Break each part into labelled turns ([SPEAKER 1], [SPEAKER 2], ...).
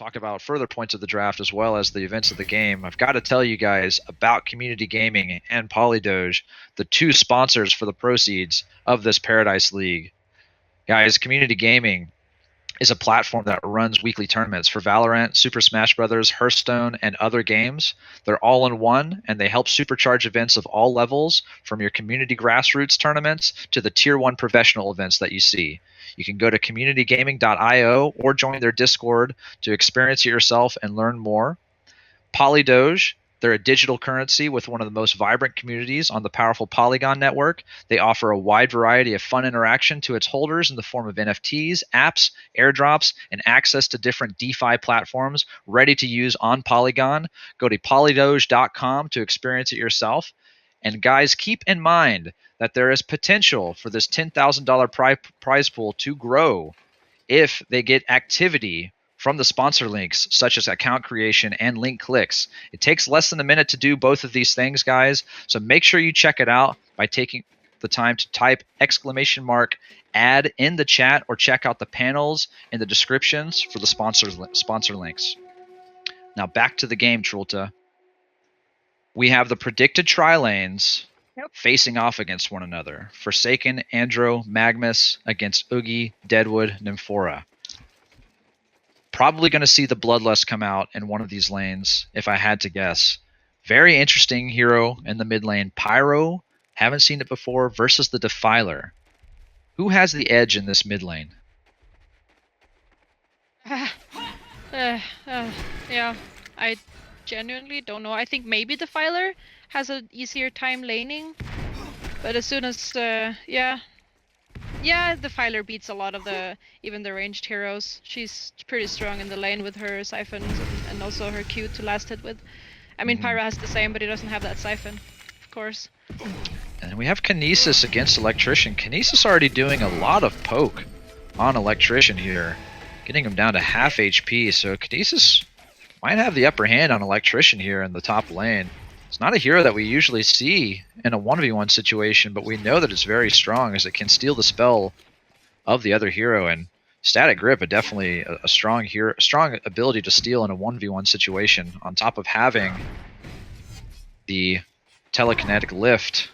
[SPEAKER 1] talk about further points of the draft as well as the events of the game, I've got to tell you guys about Community Gaming and PL.Doge, the two sponsors for the proceeds of this Paradise League. Guys, Community Gaming is a platform that runs weekly tournaments for Valorant, Super Smash Bros., Hearthstone, and other games. They're all in one, and they help supercharge events of all levels, from your community grassroots tournaments to the Tier 1 professional events that you see. You can go to communitygaming.io or join their Discord to experience it yourself and learn more. PL.Doge, they're a digital currency with one of the most vibrant communities on the powerful Polygon network. They offer a wide variety of fun interaction to its holders in the form of NFTs, apps, airdrops, and access to different DeFi platforms ready to use on Polygon. Go to PL.Doge.com to experience it yourself. And guys, keep in mind that there is potential for this $10,000 prize pool to grow if they get activity from the sponsor links, such as account creation and link clicks. It takes less than a minute to do both of these things, guys. So make sure you check it out by taking the time to type !ad in the chat, or check out the panels in the descriptions for the sponsor links. Now back to the game, Trulta. We have the predicted tri-lanes facing off against one another. Forsaken, Andro, Magmus against Oogie, Deadwood, Nymphora. Probably going to see the Bloodlust come out in one of these lanes, if I had to guess. Very interesting hero in the mid lane. Pyro, haven't seen it before, versus the Defiler. Who has the edge in this mid lane?
[SPEAKER 2] Yeah, I genuinely don't know. I think maybe Defiler has an easier time laning, but as soon as, yeah, Defiler beats a lot of even the ranged heroes. She's pretty strong in the lane with her siphons and also her Q to last hit with. I mean, Pyro has the same, but he doesn't have that siphon, of course.
[SPEAKER 1] And we have Kinesis against Electrician. Kinesis already doing a lot of poke on Electrician here, getting him down to half HP, so Kinesis might have the upper hand on Electrician here in the top lane. It's not a hero that we usually see in a 1v1 situation, but we know that it's very strong as it can steal the spell of the other hero, and Static Grip is definitely a strong hero, strong ability to steal in a 1v1 situation, on top of having the telekinetic lift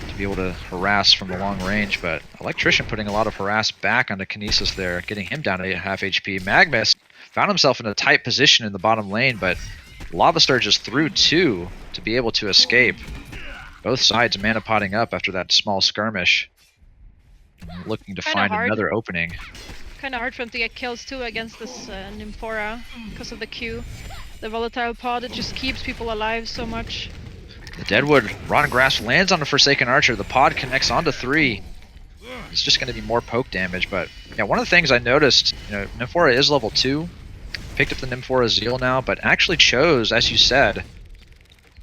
[SPEAKER 1] to be able to harass from the long range. But Electrician putting a lot of harass back onto Kinesis there, getting him down to half HP. Magmus found himself in a tight position in the bottom lane, but Lava Sturge threw two to be able to escape. Both sides mana potting up after that small skirmish, looking to find another opening.
[SPEAKER 2] Kind of hard for him to get kills too against this Nymphora because of the Q. The volatile pod, it just keeps people alive so much.
[SPEAKER 1] The Deadwood Rotten Grasp lands on the Forsaken Archer. The pod connects onto 3. It's just going to be more poke damage, but yeah, one of the things I noticed, Nymphora is level 2. Picked up the Nymphora Zeal now, but actually chose, as you said,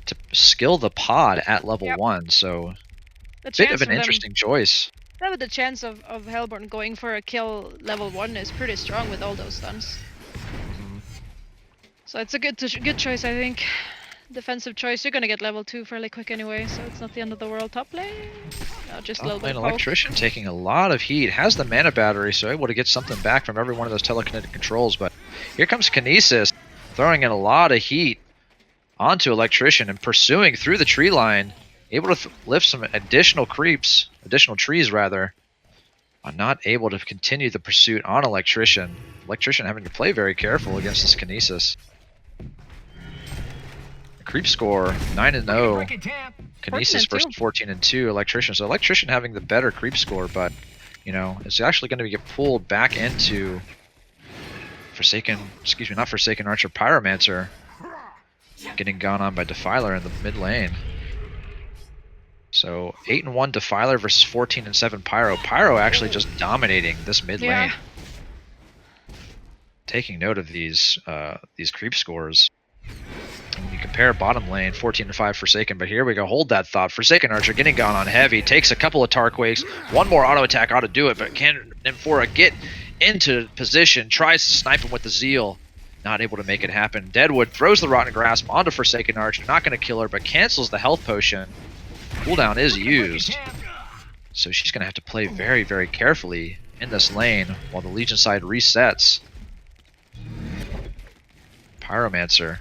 [SPEAKER 1] to skill the pod at level 1, so a bit of an interesting choice.
[SPEAKER 2] Yeah, but the chance of Hellborn going for a kill level 1 is pretty strong with all those stuns. So it's a good choice, I think. Defensive choice. You're gonna get level 2 fairly quick anyway, so it's not the end of the world. Top lane? No, just a little bit of poke.
[SPEAKER 1] Electrician taking a lot of heat. Has the mana battery, so able to get something back from every one of those telekinetic controls, but here comes Kinesis, throwing in a lot of heat onto Electrician and pursuing through the tree line, able to lift some additional trees rather, but not able to continue the pursuit on Electrician. Electrician having to play very careful against this Kinesis. Creep score 9-0. Kinesis versus 14-2. Electrician. So Electrician having the better creep score, but it's actually going to get pulled back into not Forsaken Archer, Pyromancer, getting gone on by Defiler in the mid lane. So 8-1 Defiler versus 14-7 Pyro. Pyro actually just dominating this mid lane. Taking note of these creep scores. When you compare bottom lane, 14-5 Forsaken, but here we go, hold that thought. Forsaken Archer getting gone on heavy, takes a couple of Tarquakes, one more auto attack ought to do it, but can Nymphora get into position, tries to snipe him with the Zeal, not able to make it happen. Deadwood throws the Rotten Grasp onto Forsaken Archer, not going to kill her, but cancels the health potion. Cooldown is used, so she's going to have to play very, very carefully in this lane while the Legion side resets. Pyromancer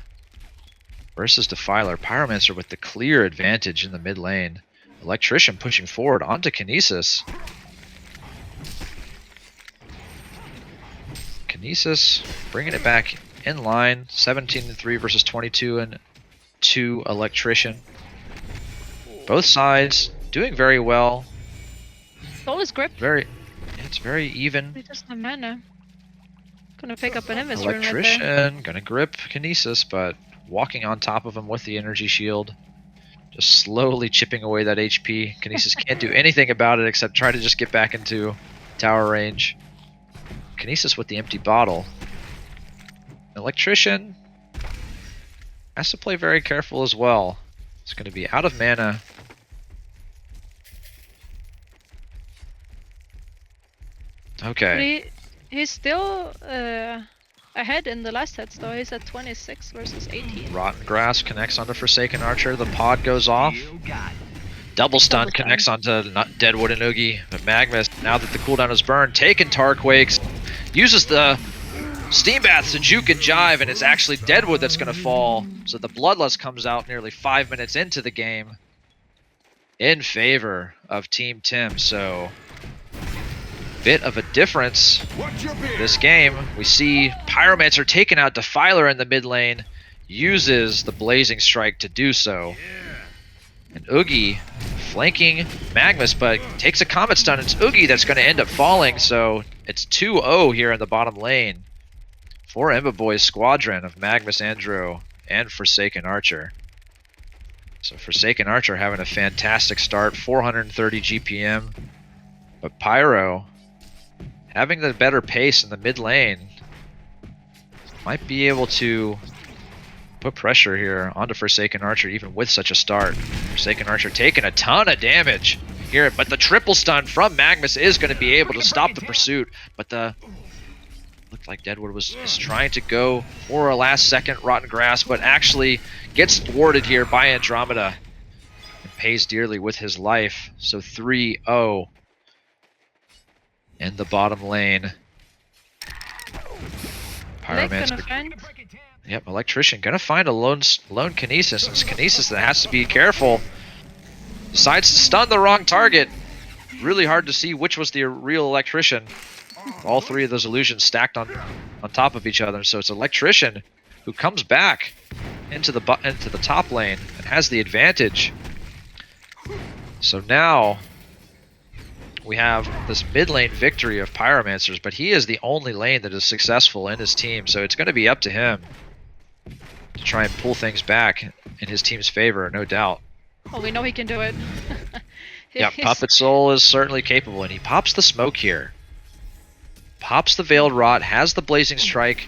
[SPEAKER 1] versus Defiler. Pyromancer with the clear advantage in the mid lane. Electrician pushing forward onto Kinesis. Kinesis bringing it back in line. 17-3 versus 22-2 Electrician. Both sides doing very well.
[SPEAKER 2] Soul is grip.
[SPEAKER 1] It's very even.
[SPEAKER 2] He doesn't have mana. Gonna pick up an Invis rune right there.
[SPEAKER 1] Electrician gonna grip Kinesis, but walking on top of him with the energy shield. Just slowly chipping away that HP. Kinesis can't do anything about it except try to just get back into tower range. Kinesis with the empty bottle. Electrician has to play very careful as well. It's going to be out of mana. Okay.
[SPEAKER 2] But he's still ahead in the last sets though. He's at 26 versus 18.
[SPEAKER 1] Rotten Grass connects onto Forsaken Archer. The pod goes off. Double stun connects onto Deadwood and Oogie. But Magnus, now that the cooldown is burned, taking Tarquakes, uses the Steam Bath to juke and jive, and it's actually Deadwood that's going to fall. So the Bloodlust comes out nearly 5 minutes into the game in favor of Team Tim. So bit of a difference this game. We see Pyromancer taking out Defiler in the mid lane, uses the Blazing Strike to do so. And Oogie flanking Magnus, but takes a Comet Stun. It's Oogie that's going to end up falling, so it's 2-0 here in the bottom lane for Emba Boy's squadron of Magnus, Andro, and Forsaken Archer. So Forsaken Archer having a fantastic start, 430 GPM, but Pyro having the better pace in the mid lane might be able to put pressure here onto Forsaken Archer even with such a start. Forsaken Archer taking a ton of damage here, but the triple stun from Magnus is going to be able to stop the pursuit. But looked like Deadwood is trying to go for a last second Rotten Grass, but actually gets thwarted here by Andromeda and pays dearly with his life. So 3-0 in the bottom lane. Pyromancer. Yep, Electrician gonna find a lone Kinesis, and it's Kinesis that has to be careful. Decides to stun the wrong target. Really hard to see which was the real Electrician. All three of those illusions stacked on top of each other. So it's Electrician who comes back into the top lane and has the advantage. So now we have this mid lane victory of Pyromancers, but he is the only lane that is successful in his team, so it's going to be up to him to try and pull things back in his team's favor, no doubt.
[SPEAKER 2] Well, we know he can do it.
[SPEAKER 1] Yeah, Puppet Soul is certainly capable, and he pops the smoke here. Pops the Veiled Rot, has the Blazing Strike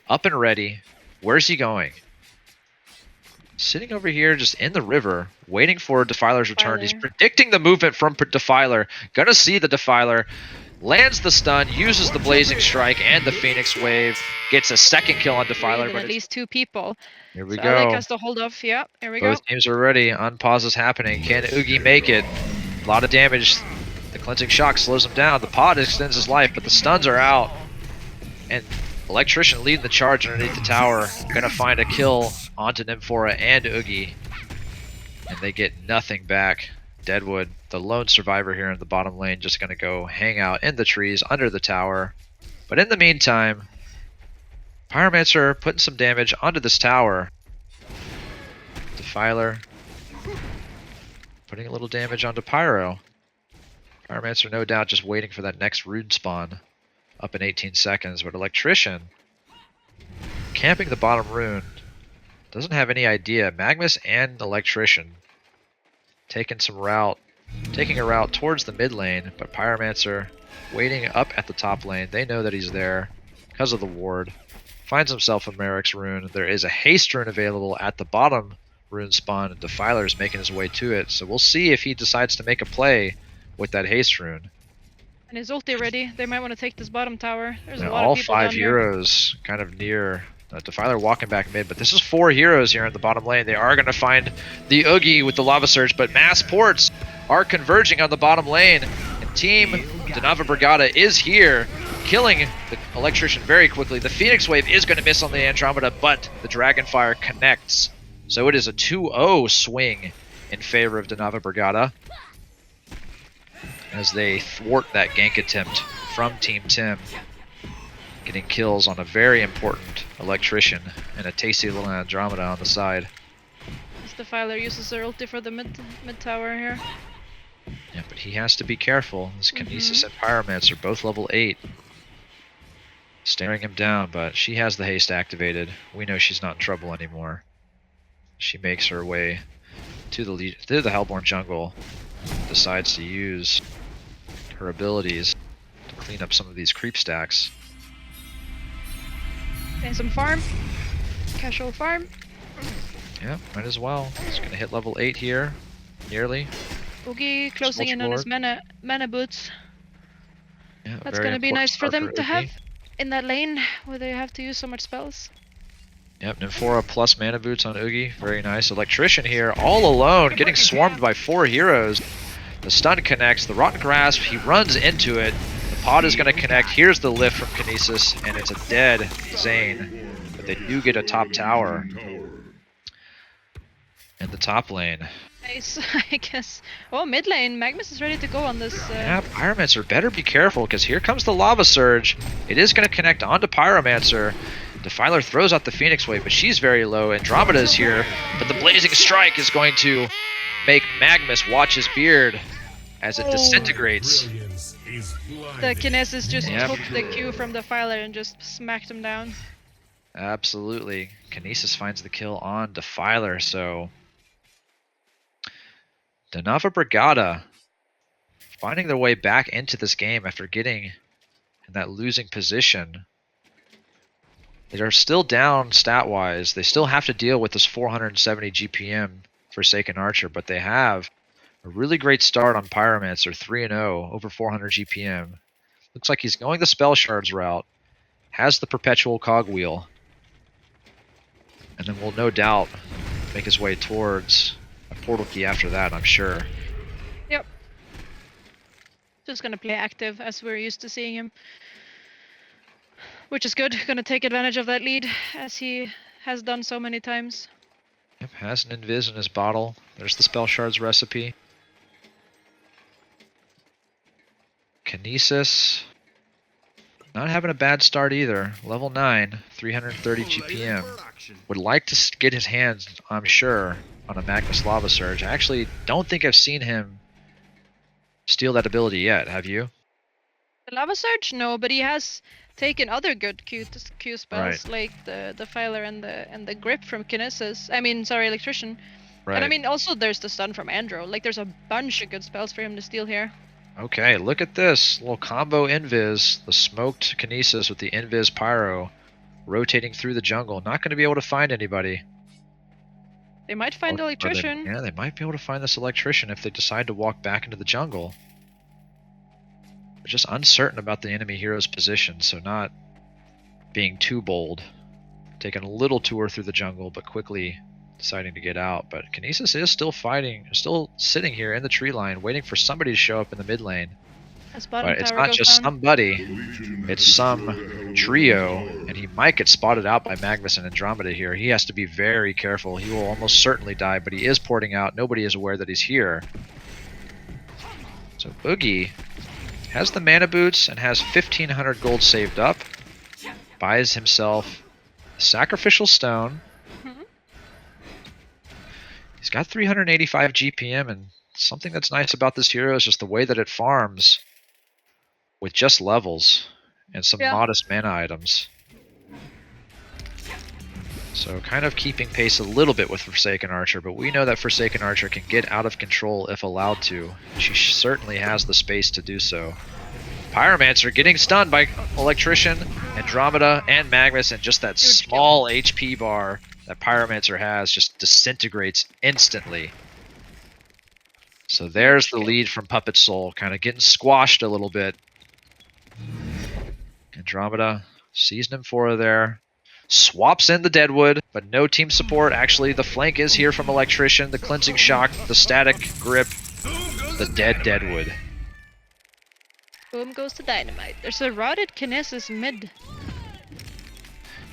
[SPEAKER 1] up and ready. Where's he going? Sitting over here just in the river, waiting for Defiler's return. He's predicting the movement from Defiler. Gonna see the Defiler. Lands the stun, uses the Blazing Strike and the Phoenix Wave. Gets a second kill on Defiler.
[SPEAKER 2] But at least two people.
[SPEAKER 1] Here we
[SPEAKER 2] so
[SPEAKER 1] go.
[SPEAKER 2] Alec has to hold off. Yeah, here we go.
[SPEAKER 1] Both teams are ready. Unpause is happening. Can Oogie make it? A lot of damage. The Cleansing Shock slows him down. The pod extends his life, but the stuns are out. And Electrician leading the charge underneath the tower. Gonna find a kill onto Nymphora and Oogie. And they get nothing back. Deadwood, the lone survivor here in the bottom lane, just gonna go hang out in the trees under the tower. But in the meantime, Pyromancer putting some damage onto this tower. Defiler putting a little damage onto Pyro. Pyromancer no doubt just waiting for that next rune spawn up in 18 seconds, but Electrician camping the bottom rune. Doesn't have any idea. Magnus and Electrician taking a route towards the mid lane, but Pyromancer waiting up at the top lane. They know that he's there because of the ward. Finds himself a Merrick's rune. There is a haste rune available at the bottom rune spawn, and Defiler is making his way to it. So we'll see if he decides to make a play with that haste rune.
[SPEAKER 2] And his ulti ready. They might want to take this bottom tower. There's a lot
[SPEAKER 1] all
[SPEAKER 2] of people
[SPEAKER 1] five
[SPEAKER 2] down
[SPEAKER 1] heroes kind of near. Defiler walking back mid, but this is 4 heroes here in the bottom lane. They are going to find the Oogie with the Lava Surge, but mass ports are converging on the bottom lane. And Team Daunova Brigada is here, killing the Electrician very quickly. The Phoenix Wave is going to miss on the Andromeda, but the Dragonfire connects. So it is a 2-0 swing in favor of Daunova Brigada, as they thwart that gank attempt from Team Tim, getting kills on a very important Electrician and a tasty little Andromeda on the side.
[SPEAKER 2] This Defiler uses their ulti for the mid tower here.
[SPEAKER 1] Yeah, but he has to be careful. His Kinesis and Pyromancer are both level 8. Staring him down, but she has the haste activated. We know she's not in trouble anymore. She makes her way to the Hellborn jungle, decides to use her abilities to clean up some of these creep stacks.
[SPEAKER 2] And some farm. Casual farm.
[SPEAKER 1] Yeah, might as well. He's gonna hit level 8 here, nearly.
[SPEAKER 2] Oogie closing in on his mana boots.
[SPEAKER 1] Yeah,
[SPEAKER 2] that's gonna be nice for them to have in that lane where they have to use so much spells.
[SPEAKER 1] Yep, Nymphora plus mana boots on Oogie, very nice. Electrician here, all alone, getting swarmed by 4 heroes. The stun connects, the Rotten Grasp, he runs into it. The pod is gonna connect, here's the lift from Kinesis, and it's a dead Zane. But they do get a top tower in the top lane.
[SPEAKER 2] Nice, I guess. Oh, mid lane, Magnus is ready to go on this.
[SPEAKER 1] Yeah, Pyromancer, better be careful, because here comes the Lava Surge. It is going to connect onto Pyromancer. Defiler throws out the Phoenix Wave, but she's very low. Andromeda is here, but the Blazing Strike is going to make Magnus watch his beard as it disintegrates.
[SPEAKER 2] The Kinesis just took the Q from Defiler and just smacked him down.
[SPEAKER 1] Absolutely. Kinesis finds the kill on Defiler, so Daunova Brigada finding their way back into this game after getting in that losing position. They are still down stat-wise. They still have to deal with this 470 GPM Forsaken Archer, but they have a really great start on Pyromancer, 3-0, over 400 GPM. Looks like he's going the Spell Shards route, has the Perpetual Cogwheel, and then will no doubt make his way towards a Portal Key after that, I'm sure.
[SPEAKER 2] Yep. Just gonna play active as we're used to seeing him. Which is good, gonna take advantage of that lead, as he has done so many times.
[SPEAKER 1] Yep, has an Invis in his bottle. There's the Spell Shards recipe. Kinesis, not having a bad start either. Level 9, 330 GPM. Would like to get his hands, I'm sure, on a Magnus Lava Surge. I actually don't think I've seen him steal that ability yet, have you?
[SPEAKER 2] The Lava Surge? No, but he has taken other good Q spells,
[SPEAKER 1] right,
[SPEAKER 2] like the Defiler and the Grip from Kinesis. I mean, sorry, Electrician.
[SPEAKER 1] Right.
[SPEAKER 2] And I mean, also there's the Stun from Andro. Like, there's a bunch of good spells for him to steal here.
[SPEAKER 1] Okay, look at this. Little combo Invis. The smoked Kinesis with the Invis Pyro rotating through the jungle. Not going to be able to find anybody.
[SPEAKER 2] They might find the Electrician.
[SPEAKER 1] Yeah, they might be able to find this Electrician if they decide to walk back into the jungle. They're just uncertain about the enemy hero's position, so not being too bold. Taking a little tour through the jungle, but quickly deciding to get out. But Kinesis is still fighting, still sitting here in the tree line, waiting for somebody to show up in the mid lane. But it's not just somebody, it's some trio, and he might get spotted out by Magnus and Andromeda here. He has to be very careful. He will almost certainly die, but he is porting out. Nobody is aware that he's here. So Oogie has the mana boots and has 1,500 gold saved up. Buys himself a sacrificial stone. He's got 385 GPM, and something that's nice about this hero is just the way that it farms with just levels and some modest mana items. So kind of keeping pace a little bit with Forsaken Archer, but we know that Forsaken Archer can get out of control if allowed to. She certainly has the space to do so. Pyromancer getting stunned by Electrician, Andromeda, and Magnus, and just that small HP bar that Pyromancer has just disintegrates instantly. So there's the lead from Puppet Soul, kind of getting squashed a little bit. Andromeda sees Nymphora there, swaps in the Deadwood, but no team support. Actually, the flank is here from Electrician, the Cleansing Shock, the Static Grip, the Deadwood.
[SPEAKER 2] Boom goes the dynamite. There's a rotted Kinesis mid.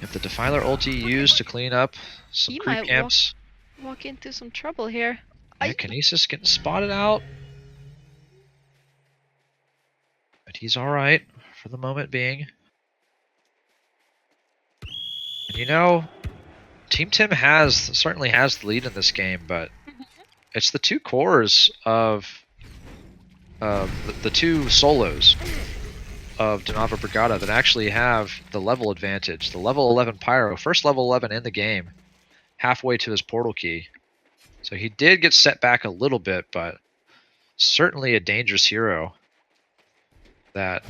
[SPEAKER 1] If the Defiler ulti used to clean up some
[SPEAKER 2] He
[SPEAKER 1] creep
[SPEAKER 2] might
[SPEAKER 1] camps.
[SPEAKER 2] walk into some trouble here.
[SPEAKER 1] Yeah, Kinesis getting spotted out. But he's alright for the moment being. And you know, Team Tim certainly has the lead in this game, but it's the two cores of the two solos of Daunova Brigada that actually have the level advantage. The level 11 Pyro, first level 11 in the game, halfway to his portal key. So he did get set back a little bit, but certainly a dangerous hero that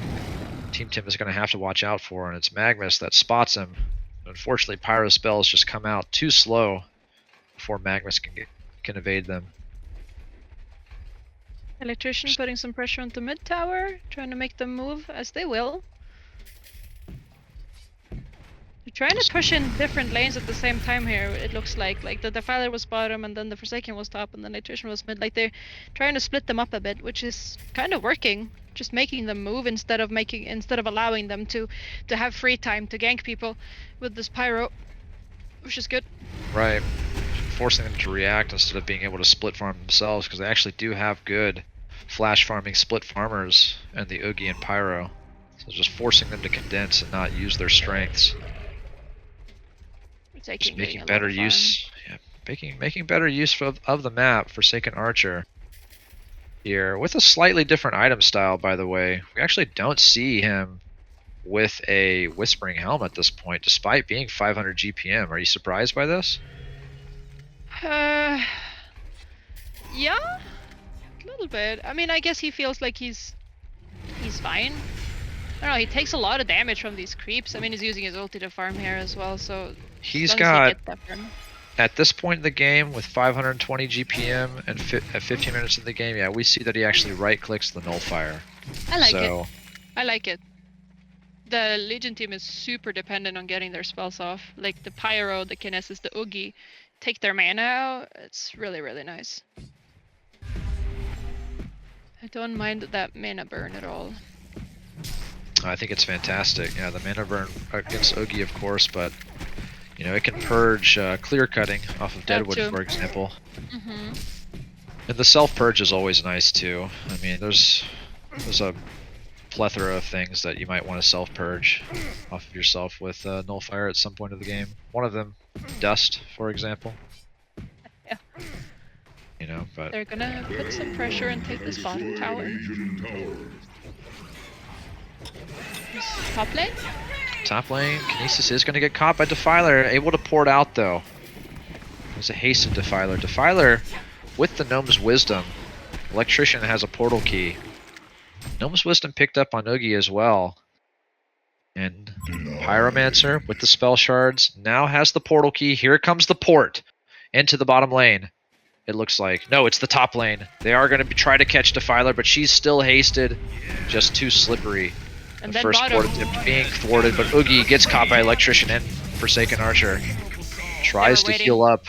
[SPEAKER 1] Team Tim is going to have to watch out for, and it's Magnus that spots him. Unfortunately, Pyro spells just come out too slow before Magnus can evade them.
[SPEAKER 2] Electrician putting some pressure on the mid tower, trying to make them move, as they will. They're trying to push in different lanes at the same time here, it looks like. Like the Defiler was bottom, and then the Forsaken was top, and the Electrician was mid. Like they're trying to split them up a bit, which is kind of working. Just making them move instead of allowing them to have free time to gank people with this Pyro, which is good.
[SPEAKER 1] Right. Forcing them to react instead of being able to split farm themselves, because they actually do have good flash farming split farmers and the Oogie and Pyro. So just forcing them to condense and not use their strengths. Just making better use, making better use of the map. Forsaken Archer here with a slightly different item style, by the way. We actually don't see him with a Whispering Helm at this point, despite being 500 GPM. Are you surprised by this?
[SPEAKER 2] Yeah, a little bit. I mean, I guess he feels like he's fine. I don't know, he takes a lot of damage from these creeps. I mean, he's using his ulti to farm here as well, so
[SPEAKER 1] he's got, at this point in the game, with 520 GPM and at 15 minutes in the game, yeah, we see that he actually right-clicks the Nullifier.
[SPEAKER 2] I like it. I like it. The Legion team is super dependent on getting their spells off. Like the Pyro, the Kinesis, the Oogie, take their mana out. It's really, really nice. I don't mind that mana burn at all.
[SPEAKER 1] I think it's fantastic. Yeah, the mana burn against Oogie, of course, but you know, it can purge clear cutting off of Deadwood, for example. And the self purge is always nice too. I mean, there's a plethora of things that you might want to self purge off of yourself with Nullifier at some point of the game. One of them, dust, for example.
[SPEAKER 2] Yeah.
[SPEAKER 1] You know, but
[SPEAKER 2] they're gonna put some pressure and take this bottom tower. Top lane?
[SPEAKER 1] Top lane, Kinesis is going to get caught by Defiler, able to port out though. There's a hastened Defiler. Defiler, with the Gnome's Wisdom, Electrician has a portal key. Gnome's Wisdom picked up on Oogie as well. And Pyromancer, with the spell shards, now has the portal key. Here comes the port into the bottom lane. It looks like. No, it's the top lane. They are going to try to catch Defiler, but she's still hasted. Just too slippery.
[SPEAKER 2] And
[SPEAKER 1] the first port attempt being thwarted, but Oogie gets caught by Electrician and Forsaken Archer. Tries to heal up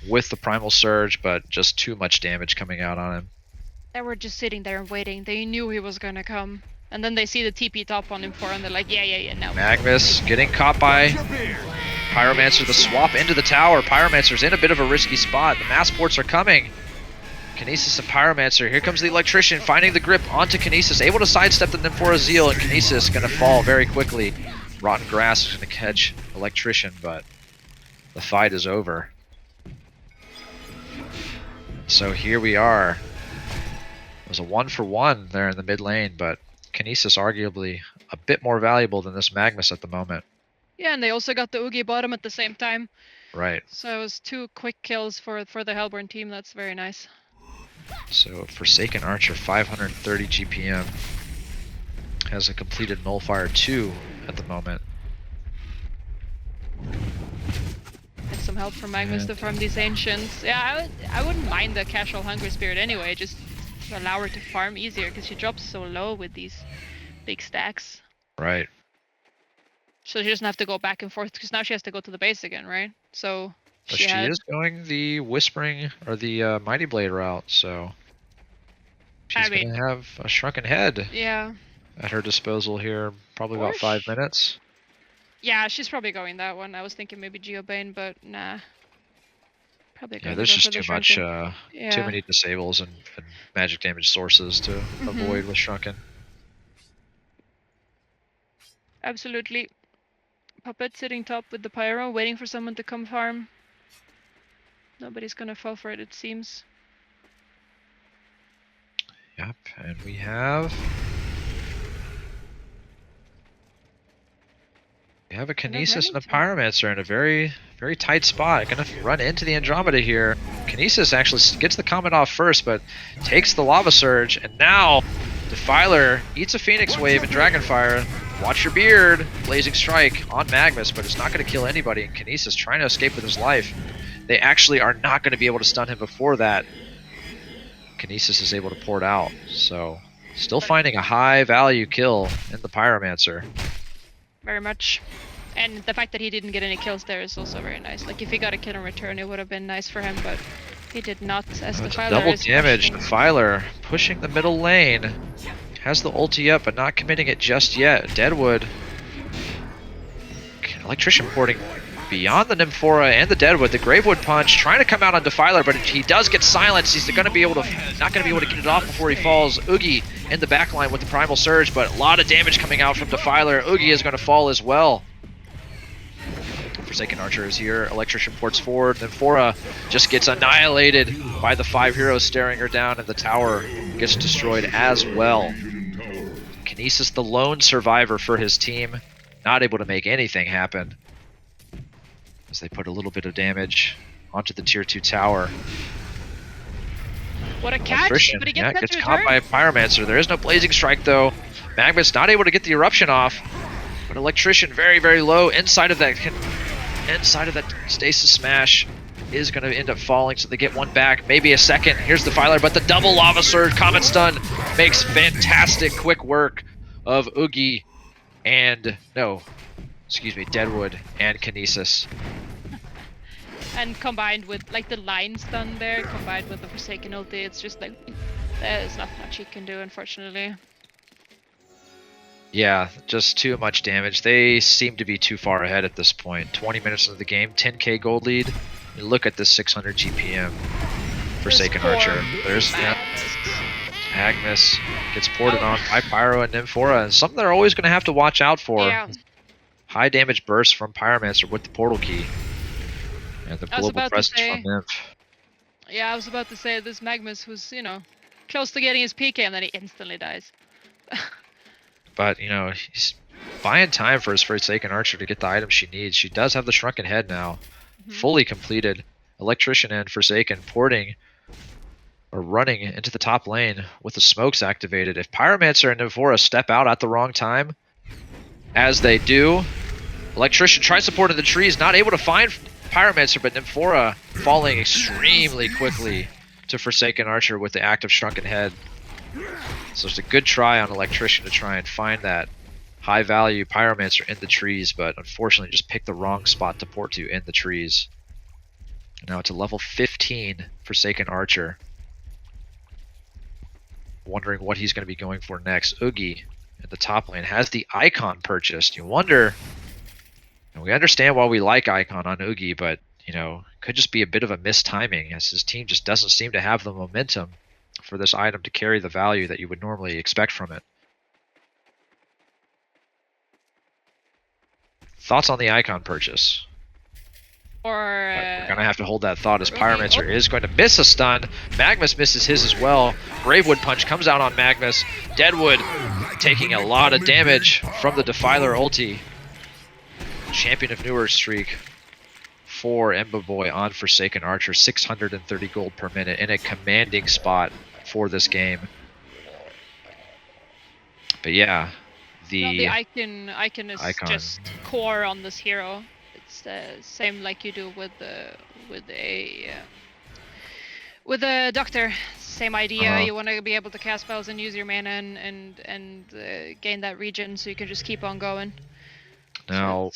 [SPEAKER 1] with the Primal Surge, but just too much damage coming out on him.
[SPEAKER 2] They were just sitting there and waiting. They knew he was going to come. And then they see the TP top on him and they're like, yeah, now.
[SPEAKER 1] Magnus getting caught by Pyromancer. The swap into the tower. Pyromancer's in a bit of a risky spot. The mass ports are coming. Kinesis and Pyromancer. Here comes the Electrician, finding the grip onto Kinesis, able to sidestep the Nymphora Zeal, and Kinesis going to fall very quickly. Rotten Grass is going to catch Electrician, but the fight is over. So here we are. It was a 1-for-1 there in the mid lane, but Kinesis arguably a bit more valuable than this Magnus at the moment.
[SPEAKER 2] Yeah, and they also got the Oogie bottom at the same time.
[SPEAKER 1] Right.
[SPEAKER 2] So it was 2 quick kills for the Hellborn team. That's very nice.
[SPEAKER 1] So Forsaken Archer, 530 GPM, has a completed Nullifier 2 at the moment.
[SPEAKER 2] And some help from Magnus to farm these Ancients. Yeah, I wouldn't mind the casual Hungry Spirit anyway, just to allow her to farm easier, because she drops so low with these big stacks.
[SPEAKER 1] Right.
[SPEAKER 2] So she doesn't have to go back and forth, because now she has to go to the base again, right? So
[SPEAKER 1] but she is going the Whispering or the Mighty Blade route, so She's going to have a shrunken head
[SPEAKER 2] Yeah.
[SPEAKER 1] at her disposal here. Probably
[SPEAKER 2] Or
[SPEAKER 1] about 5 minutes.
[SPEAKER 2] Yeah, she's probably going that one. I was thinking maybe Geobane, but nah. Probably going
[SPEAKER 1] There's
[SPEAKER 2] to go
[SPEAKER 1] just
[SPEAKER 2] for the
[SPEAKER 1] too much,
[SPEAKER 2] shrunken.
[SPEAKER 1] too many disables and magic damage sources to avoid with shrunken.
[SPEAKER 2] Absolutely. Puppet sitting top with the pyro, waiting for someone to come farm. Nobody's gonna fall for it, it seems.
[SPEAKER 1] Yep, and we have a Kinesis and a Pyromancer in a very, very tight spot. Gonna run into the Andromeda here. Kinesis actually gets the comment off first, but takes the Lava Surge, and now Defiler eats a Phoenix Wave and Dragonfire. Watch your beard! Blazing Strike on Magnus, but it's not going to kill anybody, and Kinesis trying to escape with his life. They actually are not going to be able to stun him before that. Kinesis is able to pour it out, so still finding a high value kill in the Pyromancer.
[SPEAKER 2] Very much. And the fact that he didn't get any kills there is also very nice. Like, if he got a kill in return, it would have been nice for him, but he did not, as Defiler
[SPEAKER 1] double
[SPEAKER 2] is
[SPEAKER 1] damage.
[SPEAKER 2] pushing.
[SPEAKER 1] Defiler pushing the middle lane. Has the ulti up, but not committing it just yet. Deadwood. Electrician porting beyond the Nymphora and the Deadwood. The Gravewood punch trying to come out on Defiler, but he does get silenced. He's going to be able to, not going to be able to get it off before he falls. Oogie in the backline with the Primal Surge, but a lot of damage coming out from Defiler. Oogie is going to fall as well. Forsaken Archer is here. Electrician ports forward. Nymphora just gets annihilated by the 5 heroes staring her down, and the tower gets destroyed as well. Kinesis, the lone survivor for his team, not able to make anything happen as they put a little bit of damage onto the tier 2 tower.
[SPEAKER 2] What a catch! But he gets
[SPEAKER 1] caught by a Pyromancer. There is no Blazing Strike though. Magnus not able to get the eruption off, but Electrician very, very low inside of that stasis smash is going to end up falling, so they get one back, maybe a second. Here's the Defiler, but the double Lava Surge Comet Stun makes fantastic quick work of Oogie and, Deadwood and Kinesis.
[SPEAKER 2] And combined with, like, the line stun there, combined with the Forsaken ulti, it's just like, there's not much he can do, unfortunately.
[SPEAKER 1] Yeah, just too much damage. They seem to be too far ahead at this point. 20 minutes into the game, 10k gold lead. You look at this 600 GPM Forsaken Archer. There's Agnes gets ported on by Pyro and Nymphora, and something they're always going to have to watch out for.
[SPEAKER 2] Yeah.
[SPEAKER 1] High damage burst from Pyromancer with the portal key. And the global presence from Nymph.
[SPEAKER 2] Yeah, I was about to say this Magnus was, close to getting his PK and then he instantly dies.
[SPEAKER 1] But, he's buying time for his Forsaken Archer to get the item she needs. She does have the Shrunken Head now, fully completed. Electrician and Forsaken porting or running into the top lane with the smokes activated. If Pyromancer and Nymphora step out at the wrong time, as they do, Electrician tries to port in the trees, not able to find Pyromancer, but Nymphora falling extremely quickly to Forsaken Archer with the active Shrunken Head. So it's a good try on Electrician to try and find that high value Pyromancer in the trees, but unfortunately just picked the wrong spot to port to in the trees. Now it's a level 15 Forsaken Archer. Wondering what he's going to be going for next. Oogie in the top lane has the Icon purchased. You wonder, and we understand why we like Icon on Oogie, but could just be a bit of a mistiming as his team just doesn't seem to have the momentum for this item to carry the value that you would normally expect from it. Thoughts on the Icon purchase? We're going to have to hold that thought as Pyromancer is going to miss a stun. Magnus misses his as well. Gravewood punch comes out on Magnus. Deadwood taking a lot of damage from the Defiler ulti. Champion of Newerth streak for Ember Boy on Forsaken Archer. 630 gold per minute in a commanding spot for this game. But yeah, the
[SPEAKER 2] icon is just core on this hero. It's the same like you do with a doctor. Same idea. You want to be able to cast spells and use your mana and gain that regen, so you can just keep on going.
[SPEAKER 1] Now,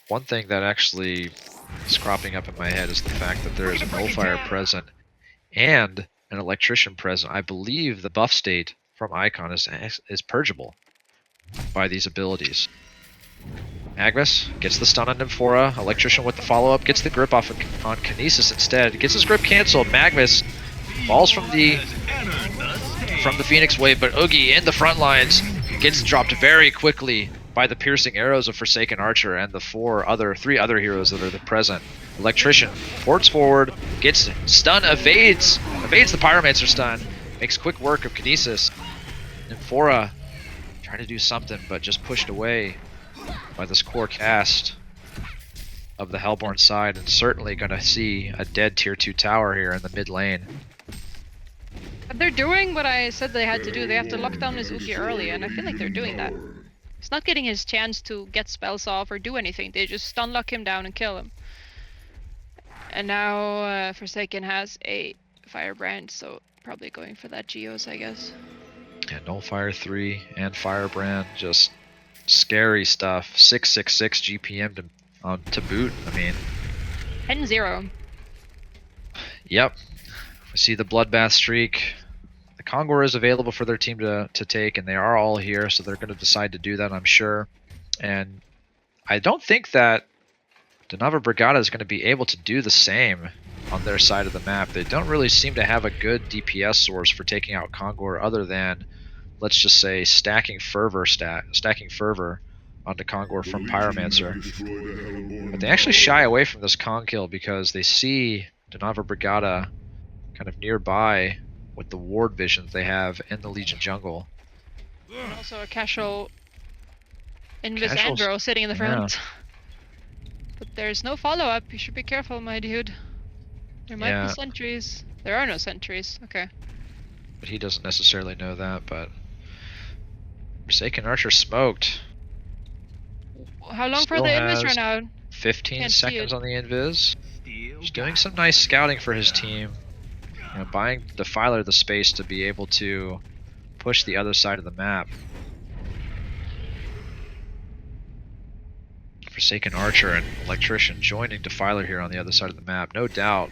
[SPEAKER 1] one thing that actually is cropping up in my head is the fact that there is a Nullfire present, and an electrician present, I believe the buff state from Icon is purgeable by these abilities. Magnus gets the stun on Nymphora. Electrician with the follow-up, gets the grip off on Kinesis instead. Gets his grip canceled. Magnus falls from the Phoenix Wave, but Oogie in the front lines gets dropped very quickly by the piercing arrows of Forsaken Archer and the three other heroes that are present. Electrician ports forward, gets stun, evades the Pyromancer stun, makes quick work of Kinesis. Nymphora trying to do something, but just pushed away by this core cast of the Hellborn side, and certainly going to see a dead tier 2 tower here in the mid lane.
[SPEAKER 2] They're doing what I said they had to do. They have to lock down his Uki early, and I feel like they're doing that. He's not getting his chance to get spells off or do anything. They just stun lock him down and kill him. And now Forsaken has a Firebrand, so probably going for that Geos, I guess.
[SPEAKER 1] Yeah, Nullfire 3 and Firebrand, just scary stuff. 666 GPM to boot. I mean,
[SPEAKER 2] 10-0.
[SPEAKER 1] Yep. We see the Bloodbath streak. The Kongor is available for their team to take, and they are all here, so they're going to decide to do that, I'm sure. And I don't think that Daunova Brigada is going to be able to do the same on their side of the map. They don't really seem to have a good DPS source for taking out Kongor other than, let's just say, stacking fervor onto Kongor from Pyromancer. But they actually shy away from this Kong kill because they see Daunova Brigada kind of nearby with the ward vision they have in the Legion jungle.
[SPEAKER 2] And also a casual Invis Andro sitting in the front. Yeah. But there's no follow-up. You should be careful, my dude. There might be sentries. There are no sentries. Okay.
[SPEAKER 1] But he doesn't necessarily know that, but Forsaken Archer smoked.
[SPEAKER 2] How long for the Invis run out?
[SPEAKER 1] 15 seconds on the Invis. He's doing some nice scouting for his team. You know, buying Defiler the space to be able to push the other side of the map. Forsaken Archer and Electrician joining Defiler here on the other side of the map. No doubt.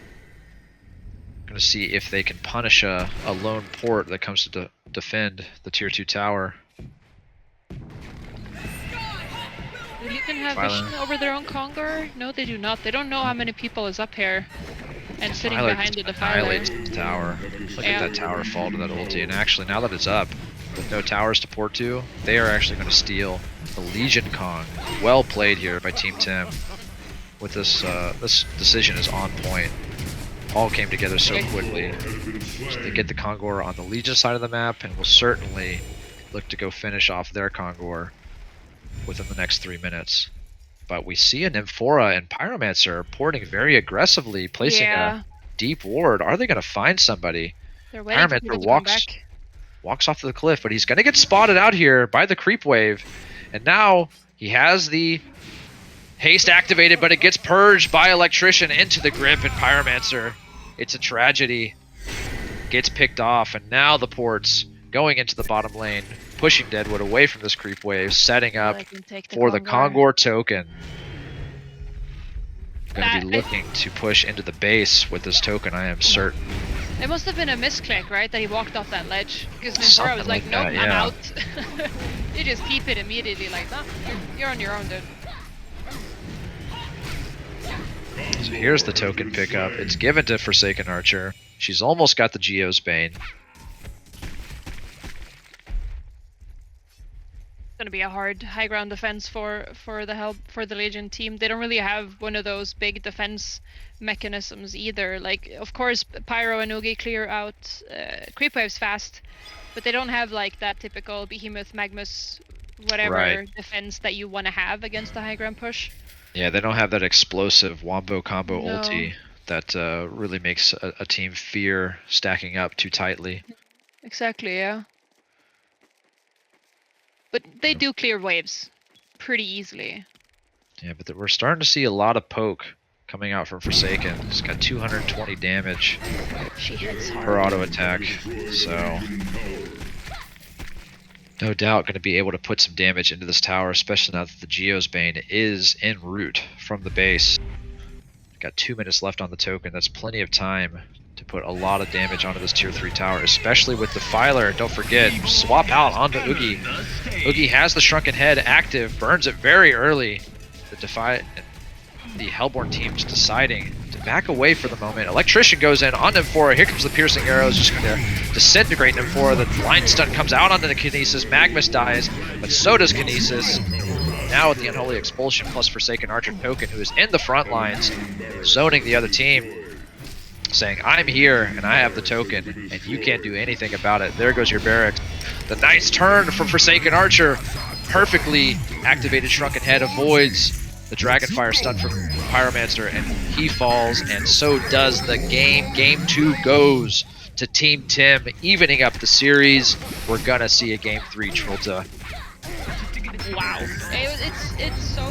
[SPEAKER 1] Going to see if they can punish a lone port that comes to defend the tier 2 tower.
[SPEAKER 2] Do Legion have vision over their own Kongor? No, they do not. They don't know how many people is up here and sitting behind the Defiler.
[SPEAKER 1] The tower. Look at that tower fall to that ulti. And actually, now that it's up, with no towers to port to, they are actually going to steal the Legion Kong. Well played here by Team Tim. With this, this decision is on point. All came together so quickly. So they get the Kongor on the Legion side of the map, and will certainly look to go finish off their Kongor within the next 3 minutes. But we see a Nymphora and Pyromancer porting very aggressively, placing a deep ward. Are they going to find somebody? Pyromancer walks off the cliff, but he's going to get spotted out here by the creep wave. And now he has the haste activated, but it gets purged by Electrician into the grip, and Pyromancer, it's a tragedy, gets picked off. And now the ports going into the bottom lane, pushing Deadwood away from this creep wave, setting up for the Kongor token. Going to be looking to push into the base with this token, I am certain.
[SPEAKER 2] It must have been a misclick, right? That he walked off that ledge. Because Nymphora was like, nope, I'm out. You just keep it immediately, like, no, you're on your own, dude.
[SPEAKER 1] So here's the token pickup. It's given to Forsaken Archer. She's almost got the Geo's Bane.
[SPEAKER 2] Going to be a hard high ground defense for the Legion team. They don't really have one of those big defense mechanisms either. Like, of course, Pyro and Oogie clear out creep waves fast, but they don't have like that typical Behemoth, Magnus, whatever defense that you want to have against the high ground push.
[SPEAKER 1] Yeah, they don't have that explosive wombo combo ulti that really makes a team fear stacking up too tightly.
[SPEAKER 2] Exactly, yeah. But they do clear waves pretty easily.
[SPEAKER 1] Yeah, but we're starting to see a lot of poke coming out from Forsaken. He's got 220 damage per auto attack, so no doubt going to be able to put some damage into this tower, especially now that the Geo's Bane is en route from the base. Got 2 minutes left on the token. That's plenty of time to put a lot of damage onto this tier 3 tower, especially with Defiler. Don't forget, swap out onto Oogie. Oogie has the Shrunken Head active, burns it very early. The Hellborn team just deciding to back away for the moment. Electrician goes in on Nymphora. Here comes the piercing arrows, just going to disintegrate Nymphora. The line stun comes out onto the Kinesis. Magnus dies, but so does Kinesis. Now with the Unholy Expulsion plus Forsaken Archer token, who is in the front lines, zoning the other team, saying, I'm here and I have the token and you can't do anything about it. There goes your barracks. The nice turn from Forsaken Archer. Perfectly activated Shrunken Head avoids the Dragonfire stun from Pyromancer, and he falls, and so does the game. Game 2 goes to Team Tim, evening up the series. We're gonna see a Game 3 Trilta.
[SPEAKER 2] Wow. It's so